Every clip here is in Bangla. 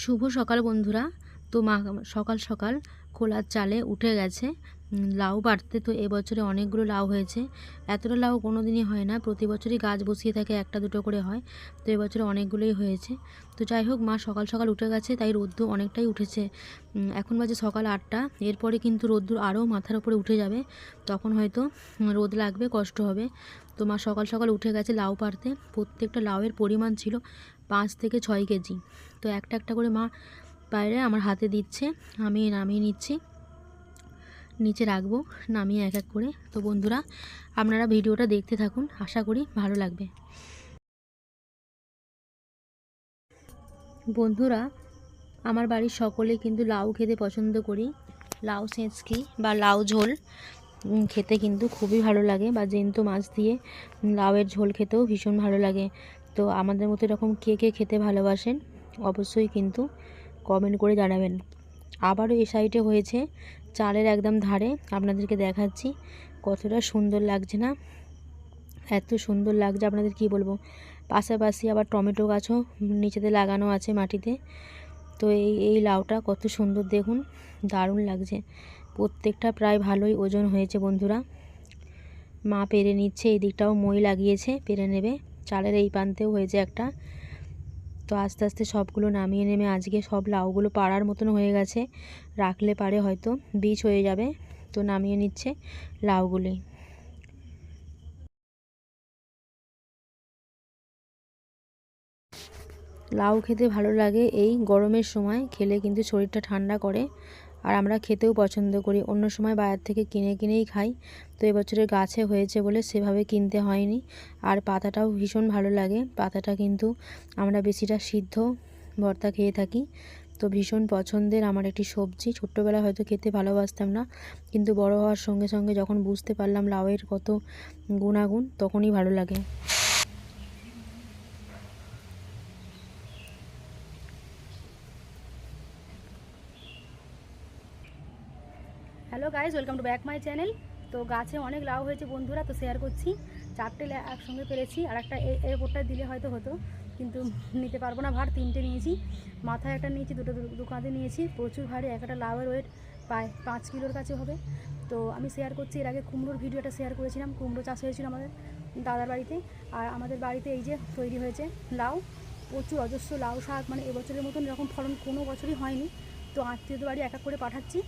শুভ সকাল বন্ধুরা। তো মা সকাল সকাল খোলার চালে উঠে গেছে লাউ পাড়তে। তো এবছরে অনেকগুলো লাউ হয়েছে। এতটা লাউ কোনো দিনই হয় না, প্রতি বছরই গাছ বসিয়ে থাকে, একটা দুটো করে হয়। তো এবছরে অনেকগুলোই হয়েছে। তো যাই হোক, মা সকাল সকাল উঠে গেছে, তাই রোদ্দুর অনেকটাই উঠেছে। এখন বাজে সকাল 8টা। এরপরে কিন্তু রোদ্দুর আরও মাথার উপরে উঠে যাবে, তখন হয়তো রোদ লাগবে, কষ্ট হবে। তো মা সকাল সকাল উঠে গেছে লাউ পাড়তে। প্রত্যেকটা লাউয়ের পরিমাণ ছিল 5 থেকে 6 কেজি। তো একটা একটা করে মা বাইরে আমার হাতে দিচ্ছে, আমি নামিয়ে নিচ্ছি, নিচে রাখবো, নামিয়ে এক এক করে। তো বন্ধুরা, আপনারা ভিডিওটা দেখতে থাকুন, আশা করি ভালো লাগবে। বন্ধুরা, আমার বাড়ির সকলে কিন্তু লাউ খেতে পছন্দ করি। লাউ সেঁচকি বা লাউ ঝোল খেতে কিন্তু খুবই ভালো লাগে, বা জ্যান্ত মাছ দিয়ে লাউয়ের ঝোল খেতেও ভীষণ ভালো লাগে। তো আমাদের মতো এরকম কে কে খেতে ভালোবাসেন অবশ্যই কিন্তু কমেন্ট করে জানাবেন। আবারও এই সাইডে হয়েছে চালের একদম ধারে, আপনাদেরকে দেখাচ্ছি কতটা সুন্দর লাগছে না, এত সুন্দর লাগছে আপনাদের কি বলবো। পাশাপাশি আবার টমেটো গাছও নিচেতে লাগানো আছে মাটিতে। তো এই লাউটা কত সুন্দর দেখুন, দারুণ লাগছে। প্রত্যেকটা প্রায় ভালোই ওজন হয়েছে বন্ধুরা। মা পেরে নিচ্ছে, এই দিকটাও মই লাগিয়েছে, পেরে নেবে। চালের এই প্রান্তেও হয়েছে একটা। তো আস্তে আস্তে সবগুলো নামিয়ে নেমে আজকে সব লাউগুলো পাড়ার মতন হয়ে গেছে, রাখলে পারে হয়তো বীজ হয়ে যাবে। তো নামিয়ে নিচ্ছে লাউগুলি। লাউ খেতে ভালো লাগে, এই গরমের সময় খেলে কিন্তু শরীরটা ঠান্ডা করে, আর আমরা খেতেও পছন্দ করি। অন্য সময় বাইরে থেকে কিনেই খাই। তো এবছরের গাছে হয়েছে বলে সেভাবে কিনতে হয়নি। আর পাতাটাও ভীষণ ভালো লাগে, পাতাটা কিন্তু আমরা বেশিটা সিদ্ধ ভর্তা খেয়ে থাকি। তো ভীষণ পছন্দের আমার একটি সবজি। ছোট্টবেলায় হয়তো খেতে ভালোবাসতাম না, কিন্তু বড় হওয়ার সঙ্গে সঙ্গে যখন বুঝতে পারলাম লাউয়ের কত গুণাগুণ, তখনই ভালো লাগে। Hello guys, welcome to back my channel. তো গাছে অনেক লাউ হয়েছে বন্ধুরা, তো শেয়ার করছি। 4টে একসঙ্গে পেরেছি, আর একটা এর ওপরটা দিলে হয়তো হতো, কিন্তু নিতে পারবো না ভার। 3টে নিয়েছি, মাথায় একটা নিয়েছি, দু কাঁধে নিয়েছি। প্রচুর ভারী, একটা লাউয়ের ওয়েট প্রায় 5 কিলোর কাছে হবে। তো আমি শেয়ার করছি। এর আগে কুমড়োর ভিডিওটা শেয়ার করেছিলাম, কুমড়ো চাষ হয়েছিল আমাদের দাদার বাড়িতে। আর আমাদের বাড়িতে এই যে তৈরি হয়েছে লাউ, প্রচুর অজস্র লাউ শাক। মানে এবছরের মতন এরকম ফলন কোনো বছরই হয়নি। তো আত্মীয়দের বাড়ি এক এক করে পাঠাচ্ছি,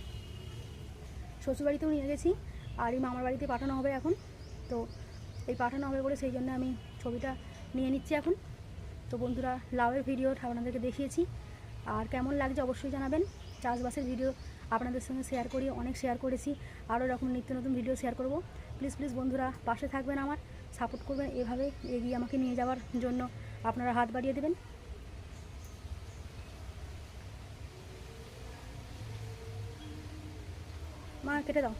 শ্বশুরবাড়িতেও নিয়ে গেছি, আর এই মামার বাড়িতে পাঠানো হবে এখন। তো এই পাঠানো হবে বলে সেই জন্য আমি ছবিটা নিয়ে নিচ্ছি এখন। তো বন্ধুরা, লাউয়ের ভিডিও আপনাদেরকে দেখিয়েছি, আর কেমন লাগছে অবশ্যই জানাবেন। চাষবাসের ভিডিও আপনাদের সঙ্গে শেয়ার করি, অনেক শেয়ার করেছি, আরও এরকম নিত্য নতুন ভিডিও শেয়ার করব। প্লিজ প্লিজ বন্ধুরা, পাশে থাকবেন, আমার সাপোর্ট করবেন, এভাবে এগিয়ে আমাকে নিয়ে যাওয়ার জন্য আপনারা হাত বাড়িয়ে দেবেন। মা কেটে দাও।